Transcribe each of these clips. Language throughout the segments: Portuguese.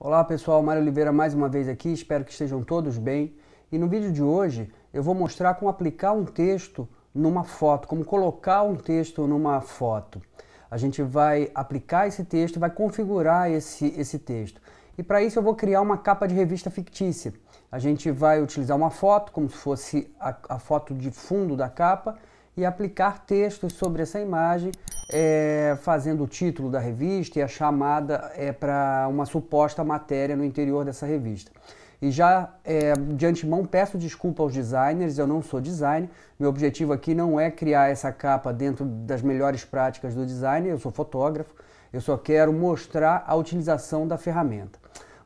Olá pessoal, Mário Oliveira mais uma vez aqui, espero que estejam todos bem. E no vídeo de hoje eu vou mostrar como aplicar um texto numa foto, como colocar um texto numa foto. A gente vai aplicar esse texto e vai configurar esse texto. E para isso eu vou criar uma capa de revista fictícia. A gente vai utilizar uma foto, como se fosse a foto de fundo da capa, e aplicar textos sobre essa imagem, fazendo o título da revista e a chamada para uma suposta matéria no interior dessa revista. E já de antemão peço desculpa aos designers, eu não sou designer, meu objetivo aqui não é criar essa capa dentro das melhores práticas do design, eu sou fotógrafo, eu só quero mostrar a utilização da ferramenta.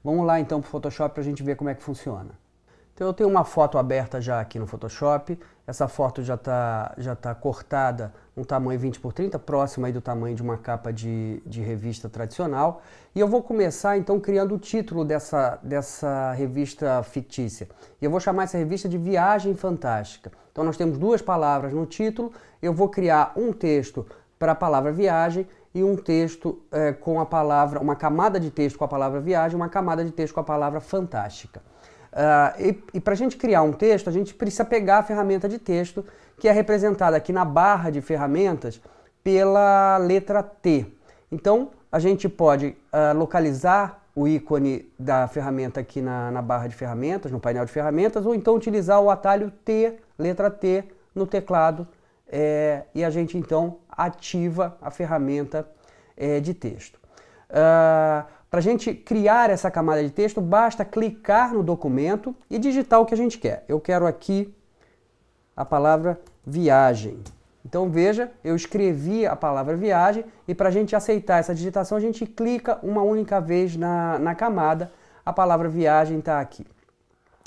Vamos lá então para o Photoshop para a gente ver como é que funciona. Então eu tenho uma foto aberta já aqui no Photoshop, essa foto já tá cortada no tamanho 20 por 30, próximo aí do tamanho de uma capa de revista tradicional. E eu vou começar então criando o título dessa revista fictícia. E eu vou chamar essa revista de Viagem Fantástica. Então nós temos duas palavras no título, eu vou criar um texto para a palavra viagem e um texto com a palavra, uma camada de texto com a palavra viagem, uma camada de texto com a palavra fantástica. E para a gente criar um texto, a gente precisa pegar a ferramenta de texto, que é representada aqui na barra de ferramentas pela letra T. Então, a gente pode localizar o ícone da ferramenta aqui na barra de ferramentas, no painel de ferramentas, ou então utilizar o atalho T, letra T, no teclado, e a gente então ativa a ferramenta de texto. Para a gente criar essa camada de texto, basta clicar no documento e digitar o que a gente quer. Eu quero aqui a palavra viagem. Então veja, eu escrevi a palavra viagem e para a gente aceitar essa digitação, a gente clica uma única vez na camada, a palavra viagem está aqui.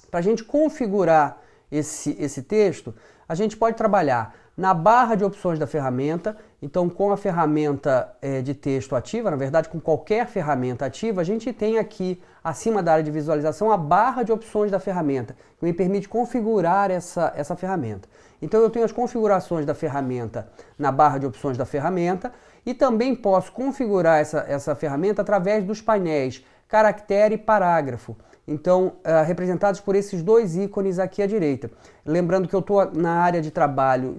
Para a gente configurar esse texto, a gente pode trabalhar na barra de opções da ferramenta. Então, com a ferramenta de texto ativa, na verdade com qualquer ferramenta ativa, a gente tem aqui acima da área de visualização a barra de opções da ferramenta, que me permite configurar essa ferramenta. Então eu tenho as configurações da ferramenta na barra de opções da ferramenta e também posso configurar essa ferramenta através dos painéis caractere e parágrafo. Então, representados por esses dois ícones aqui à direita. Lembrando que eu estou na área de trabalho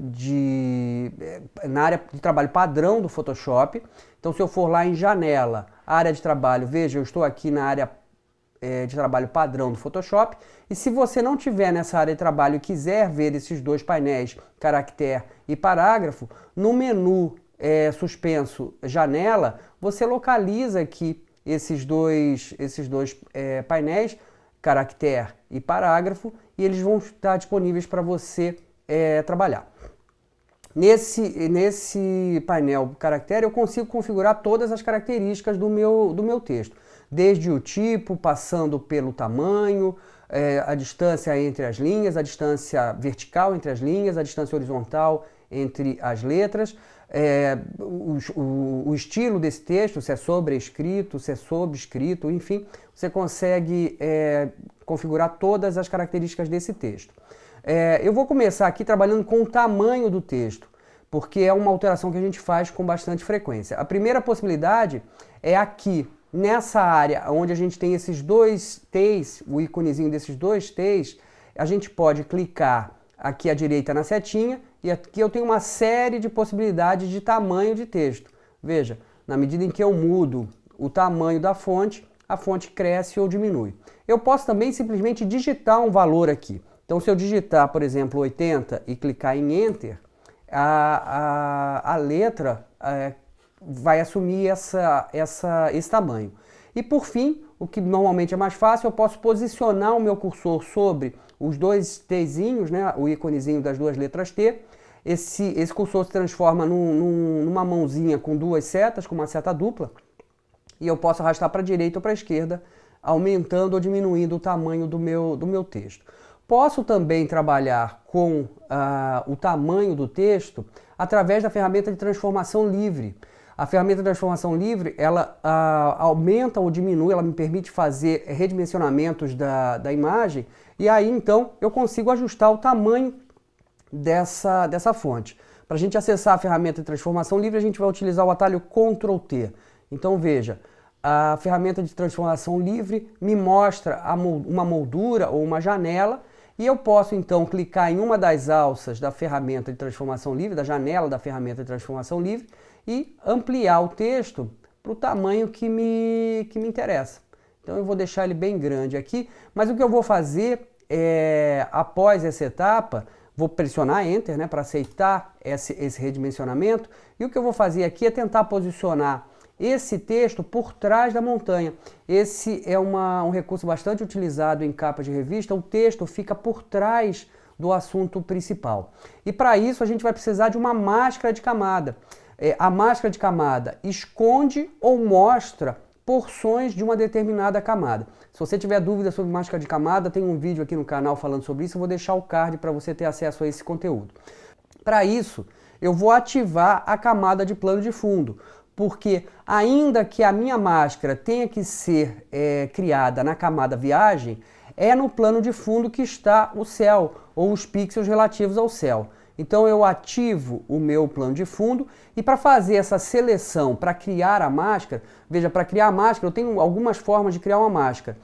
padrão do Photoshop. Então, se eu for lá em janela, área de trabalho, veja, eu estou aqui na área de trabalho padrão do Photoshop. E se você não tiver nessa área de trabalho e quiser ver esses dois painéis, caractere e parágrafo, no menu suspenso janela, você localiza aqui esses dois painéis, caractere e parágrafo, e eles vão estar disponíveis para você trabalhar. Nesse painel caractere eu consigo configurar todas as características do meu texto, desde o tipo, passando pelo tamanho, a distância entre as linhas, a distância vertical entre as linhas, a distância horizontal entre as letras, o estilo desse texto, se é sobrescrito, se é subscrito, enfim, você consegue configurar todas as características desse texto. Eu vou começar aqui trabalhando com o tamanho do texto, porque é uma alteração que a gente faz com bastante frequência. A primeira possibilidade é aqui, nessa área onde a gente tem esses dois T's, o íconezinho desses dois T's, a gente pode clicar aqui à direita na setinha, e aqui eu tenho uma série de possibilidades de tamanho de texto. Veja, na medida em que eu mudo o tamanho da fonte, a fonte cresce ou diminui. Eu posso também simplesmente digitar um valor aqui. Então, se eu digitar, por exemplo, 80 e clicar em Enter, a letra vai assumir esse tamanho. E por fim, o que normalmente é mais fácil, eu posso posicionar o meu cursor sobre os dois Tzinhos, né, o íconezinho das duas letras T. Esse cursor se transforma numa mãozinha com duas setas, com uma seta dupla, e eu posso arrastar para a direita ou para a esquerda, aumentando ou diminuindo o tamanho do meu texto. Posso também trabalhar com o tamanho do texto através da ferramenta de transformação livre. A ferramenta de transformação livre, ela aumenta ou diminui, ela me permite fazer redimensionamentos da imagem, e aí então eu consigo ajustar o tamanho dessa fonte. Para a gente acessar a ferramenta de transformação livre, a gente vai utilizar o atalho Ctrl+T. Então veja, a ferramenta de transformação livre me mostra uma moldura ou uma janela e eu posso então clicar em uma das alças da ferramenta de transformação livre, da janela da ferramenta de transformação livre e ampliar o texto para o tamanho que me interessa. Então eu vou deixar ele bem grande aqui, mas o que eu vou fazer após essa etapa, vou pressionar Enter, né, para aceitar esse redimensionamento, e o que eu vou fazer aqui é tentar posicionar esse texto por trás da montanha. Esse é um recurso bastante utilizado em capas de revista, o texto fica por trás do assunto principal. E para isso a gente vai precisar de uma máscara de camada. A máscara de camada esconde ou mostra porções de uma determinada camada. Se você tiver dúvida sobre máscara de camada, tem um vídeo aqui no canal falando sobre isso, eu vou deixar o card para você ter acesso a esse conteúdo. Para isso, eu vou ativar a camada de plano de fundo, porque ainda que a minha máscara tenha que ser criada na camada viagem, é no plano de fundo que está o céu, ou os pixels relativos ao céu. Então eu ativo o meu plano de fundo e para fazer essa seleção, para criar a máscara, veja, para criar a máscara eu tenho algumas formas de criar uma máscara.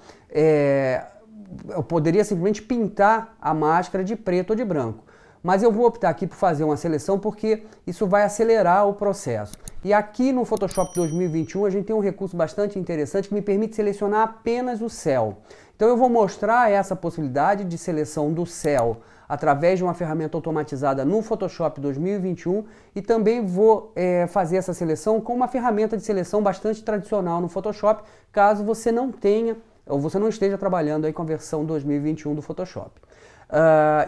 Eu poderia simplesmente pintar a máscara de preto ou de branco, mas eu vou optar aqui por fazer uma seleção porque isso vai acelerar o processo. E aqui no Photoshop 2021 a gente tem um recurso bastante interessante que me permite selecionar apenas o céu. Então eu vou mostrar essa possibilidade de seleção do céu através de uma ferramenta automatizada no Photoshop 2021 e também vou fazer essa seleção com uma ferramenta de seleção bastante tradicional no Photoshop, caso você não tenha ou você não esteja trabalhando aí com a versão 2021 do Photoshop.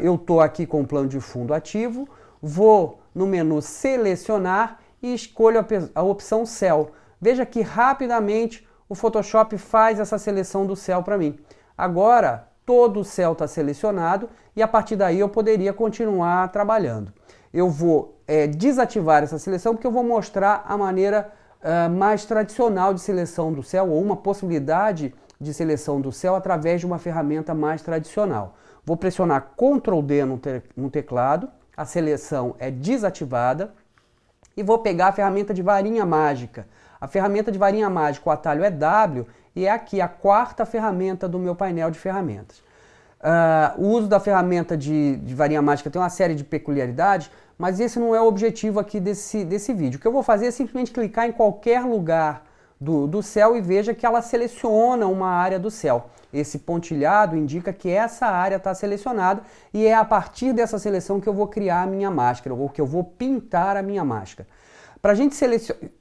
Eu estou aqui com o plano de fundo ativo, vou no menu selecionar e escolho a opção céu. Veja que rapidamente o Photoshop faz essa seleção do céu para mim. Agora todo o céu está selecionado e a partir daí eu poderia continuar trabalhando. Eu vou desativar essa seleção porque eu vou mostrar a maneira mais tradicional de seleção do céu ou uma possibilidade de seleção do céu através de uma ferramenta mais tradicional. Vou pressionar Ctrl D no teclado, a seleção é desativada e vou pegar a ferramenta de varinha mágica. A ferramenta de varinha mágica, o atalho é W e é aqui a quarta ferramenta do meu painel de ferramentas. O uso da ferramenta de varinha mágica tem uma série de peculiaridades, mas esse não é o objetivo aqui desse vídeo. O que eu vou fazer é simplesmente clicar em qualquer lugar do céu e veja que ela seleciona uma área do céu. Esse pontilhado indica que essa área está selecionada e é a partir dessa seleção que eu vou criar a minha máscara, ou que eu vou pintar a minha máscara. Para a gente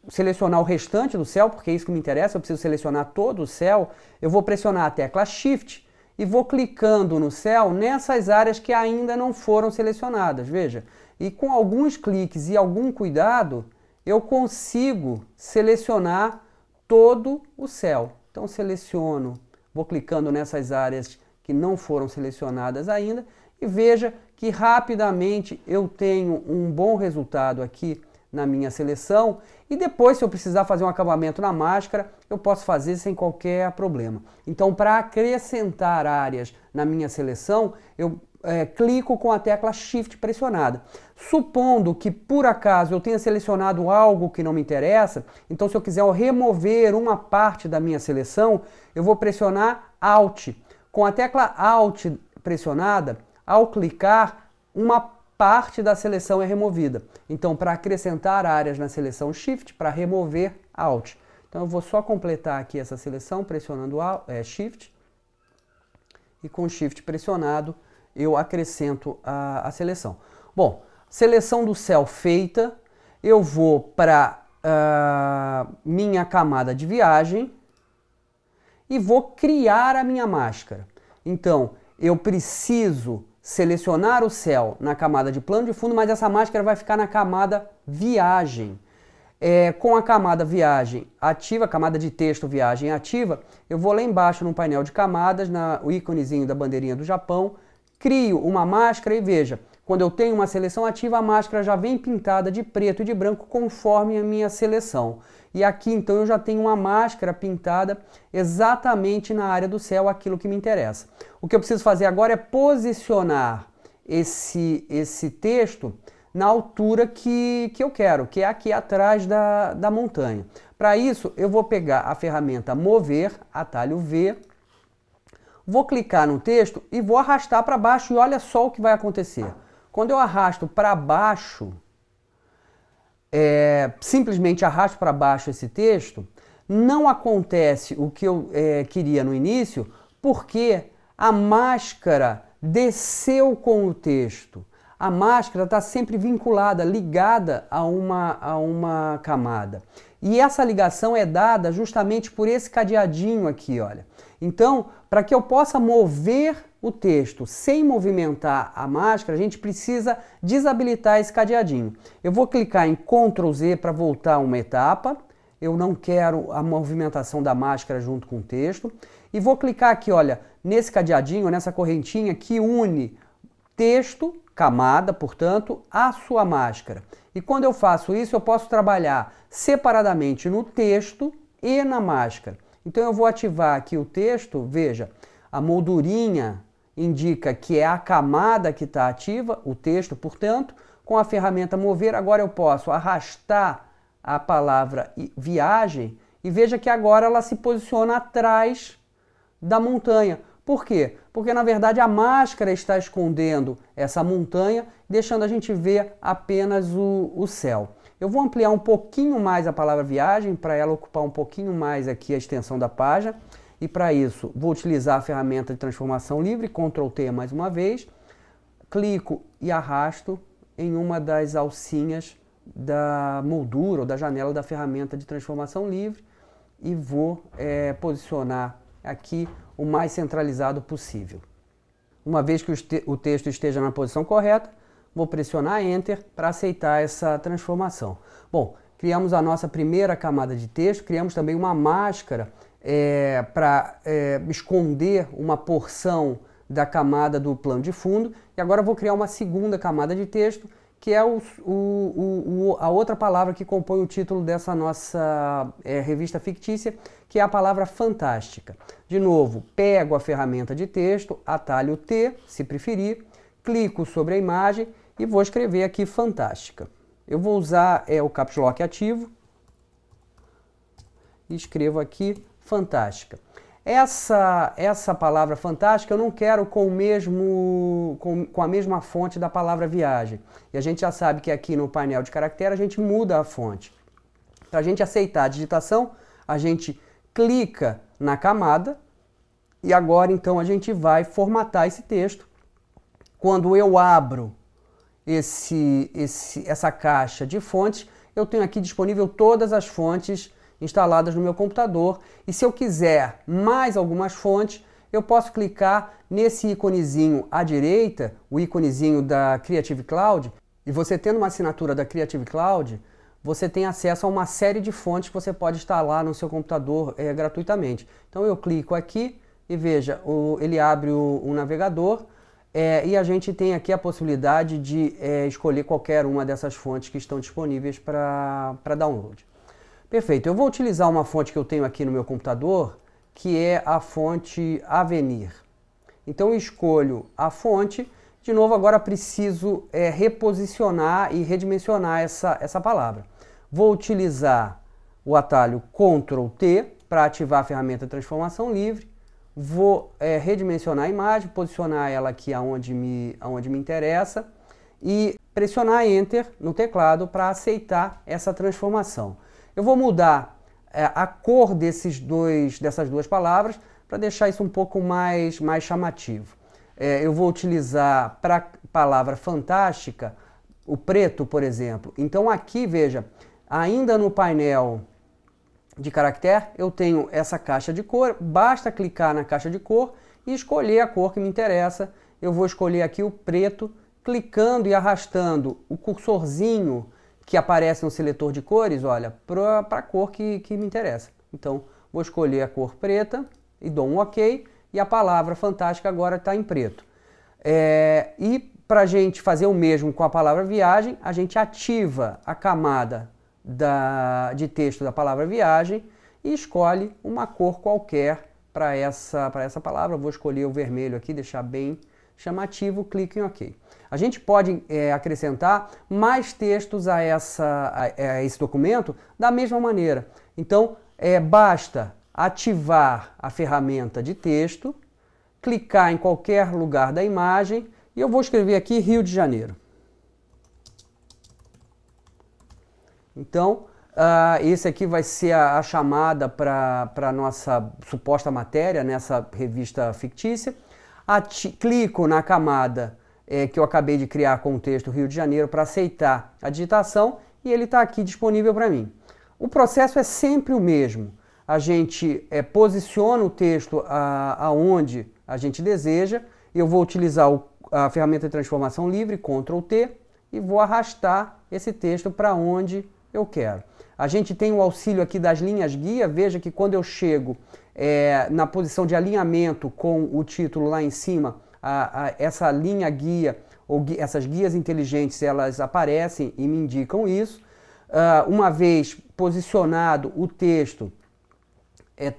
selecionar o restante do céu, porque é isso que me interessa, eu preciso selecionar todo o céu, eu vou pressionar a tecla Shift e vou clicando no céu nessas áreas que ainda não foram selecionadas, veja. E com alguns cliques e algum cuidado, eu consigo selecionar todo o céu. Então seleciono, vou clicando nessas áreas que não foram selecionadas ainda e veja que rapidamente eu tenho um bom resultado aqui na minha seleção e depois, se eu precisar fazer um acabamento na máscara, eu posso fazer sem qualquer problema. Então, para acrescentar áreas na minha seleção, eu clico com a tecla Shift pressionada. Supondo que por acaso eu tenha selecionado algo que não me interessa, então se eu quiser remover uma parte da minha seleção, eu vou pressionar Alt. Com a tecla Alt pressionada, ao clicar, uma parte da seleção é removida. Então, para acrescentar áreas na seleção Shift, para remover Alt. Então, eu vou só completar aqui essa seleção pressionando Shift. E com Shift pressionado, eu acrescento a seleção. Bom, seleção do céu feita, eu vou para minha camada de viagem e vou criar a minha máscara. Então, eu preciso selecionar o céu na camada de plano de fundo, mas essa máscara vai ficar na camada viagem. Com a camada viagem ativa, a camada de texto viagem ativa, eu vou lá embaixo no painel de camadas, o íconezinho da bandeirinha do Japão, crio uma máscara e veja, quando eu tenho uma seleção ativa, a máscara já vem pintada de preto e de branco conforme a minha seleção. E aqui então eu já tenho uma máscara pintada exatamente na área do céu, aquilo que me interessa. O que eu preciso fazer agora é posicionar esse texto na altura que eu quero, que é aqui atrás da montanha. Para isso, eu vou pegar a ferramenta Mover, atalho V, vou clicar no texto e vou arrastar para baixo e olha só o que vai acontecer. Quando eu arrasto para baixo, simplesmente arrasto para baixo esse texto, não acontece o que eu queria no início, porque a máscara desceu com o texto. A máscara está sempre vinculada, ligada a uma camada. E essa ligação é dada justamente por esse cadeadinho aqui, olha. Então, para que eu possa mover o texto sem movimentar a máscara, a gente precisa desabilitar esse cadeadinho. Eu vou clicar em Ctrl Z para voltar uma etapa. Eu não quero a movimentação da máscara junto com o texto. E vou clicar aqui, olha, nesse cadeadinho, nessa correntinha que une texto, camada, portanto, a sua máscara. E quando eu faço isso, eu posso trabalhar separadamente no texto e na máscara. Então eu vou ativar aqui o texto, veja, a moldurinha indica que é a camada que está ativa, o texto, portanto, com a ferramenta Mover, agora eu posso arrastar a palavra viagem e veja que agora ela se posiciona atrás da montanha. Por quê? Porque na verdade a máscara está escondendo essa montanha, deixando a gente ver apenas o céu. Eu vou ampliar um pouquinho mais a palavra viagem, para ela ocupar um pouquinho mais aqui a extensão da página. E para isso, vou utilizar a ferramenta de transformação livre, Ctrl T mais uma vez. Clico e arrasto em uma das alcinhas da moldura ou da janela da ferramenta de transformação livre. E vou posicionar aqui o mais centralizado possível. Uma vez que o texto esteja na posição correta, vou pressionar Enter para aceitar essa transformação. Bom, criamos a nossa primeira camada de texto, criamos também uma máscara para esconder uma porção da camada do plano de fundo, e agora vou criar uma segunda camada de texto, que é a outra palavra que compõe o título dessa nossa revista fictícia, que é a palavra fantástica. De novo, pego a ferramenta de texto, atalho T, se preferir, clico sobre a imagem e vou escrever aqui fantástica. Eu vou usar o Caps Lock ativo e escrevo aqui fantástica. Essa palavra fantástica eu não quero com a mesma fonte da palavra viagem. E a gente já sabe que aqui no painel de caractere a gente muda a fonte. Para a gente aceitar a digitação, a gente clica na camada e agora então a gente vai formatar esse texto. Quando eu abro essa caixa de fontes, eu tenho aqui disponível todas as fontes instaladas no meu computador, e se eu quiser mais algumas fontes, eu posso clicar nesse íconezinho à direita, o íconezinho da Creative Cloud, e você tendo uma assinatura da Creative Cloud, você tem acesso a uma série de fontes que você pode instalar no seu computador gratuitamente. Então eu clico aqui e veja, ele abre o navegador, e a gente tem aqui a possibilidade de escolher qualquer uma dessas fontes que estão disponíveis para download. Perfeito, eu vou utilizar uma fonte que eu tenho aqui no meu computador, que é a fonte Avenir. Então eu escolho a fonte, de novo agora preciso reposicionar e redimensionar essa palavra. Vou utilizar o atalho Ctrl T para ativar a ferramenta de transformação livre, vou redimensionar a imagem, posicionar ela aqui aonde me interessa e pressionar Enter no teclado para aceitar essa transformação. Eu vou mudar a cor dessas duas palavras para deixar isso um pouco mais chamativo. Eu vou utilizar para a palavra fantástica o preto, por exemplo. Então aqui, veja, ainda no painel de caractere, eu tenho essa caixa de cor, basta clicar na caixa de cor e escolher a cor que me interessa. Eu vou escolher aqui o preto, clicando e arrastando o cursorzinho que aparece no seletor de cores, olha, para a cor que me interessa. Então, vou escolher a cor preta e dou um OK, e a palavra fantástica agora está em preto. E para a gente fazer o mesmo com a palavra viagem, a gente ativa a camada de texto da palavra viagem e escolhe uma cor qualquer para essa palavra. Vou escolher o vermelho aqui, deixar bem chamativo, clique em OK. A gente pode acrescentar mais textos a esse documento da mesma maneira. Então, basta ativar a ferramenta de texto, clicar em qualquer lugar da imagem e eu vou escrever aqui Rio de Janeiro. Então, esse aqui vai ser a chamada para a nossa suposta matéria nessa revista fictícia. Clico na camada que eu acabei de criar com o texto Rio de Janeiro para aceitar a digitação e ele está aqui disponível para mim. O processo é sempre o mesmo. A gente posiciona o texto aonde a gente deseja. Eu vou utilizar a ferramenta de transformação livre, Ctrl T, e vou arrastar esse texto para onde eu quero. A gente tem o auxílio aqui das linhas guia. Veja que quando eu chego na posição de alinhamento com o título lá em cima, essa linha guia, ou essas guias inteligentes, elas aparecem e me indicam isso. Uma vez posicionado o texto,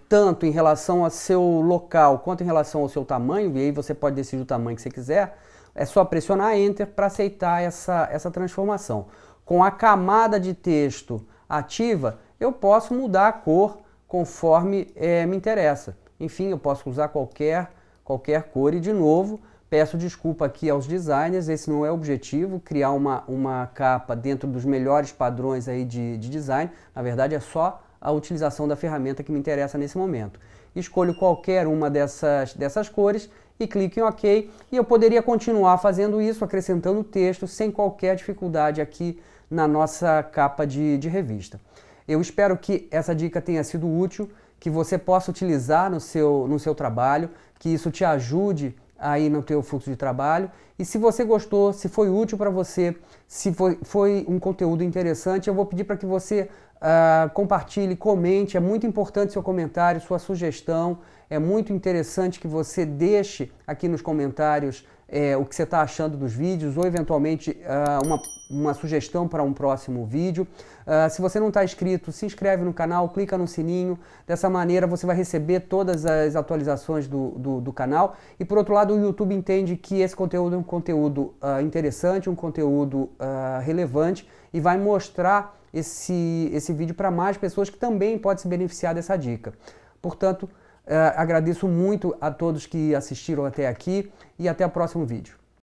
tanto em relação ao seu local quanto em relação ao seu tamanho, e aí você pode decidir o tamanho que você quiser, é só pressionar Enter para aceitar essa transformação. Com a camada de texto ativa, eu posso mudar a cor conforme me interessa. Enfim, eu posso usar qualquer cor e, de novo, peço desculpa aqui aos designers, esse não é o objetivo, criar uma capa dentro dos melhores padrões aí de design. Na verdade, é só a utilização da ferramenta que me interessa nesse momento. Escolho qualquer uma dessas cores e clico em OK. E eu poderia continuar fazendo isso, acrescentando texto, sem qualquer dificuldade aqui na nossa capa de revista. Eu espero que essa dica tenha sido útil, que você possa utilizar no seu trabalho, que isso te ajude aí no teu fluxo de trabalho. E se você gostou, se foi útil para você, se foi um conteúdo interessante, eu vou pedir para que você compartilhe, comente. É muito importante seu comentário, sua sugestão. É muito interessante que você deixe aqui nos comentários o que você está achando dos vídeos, ou eventualmente uma sugestão para um próximo vídeo. Se você não está inscrito, se inscreve no canal, clica no sininho. Dessa maneira você vai receber todas as atualizações do canal. E por outro lado, o YouTube entende que esse conteúdo é um conteúdo interessante, um conteúdo relevante, e vai mostrar esse vídeo para mais pessoas que também podem se beneficiar dessa dica. Portanto, agradeço muito a todos que assistiram até aqui e até o próximo vídeo.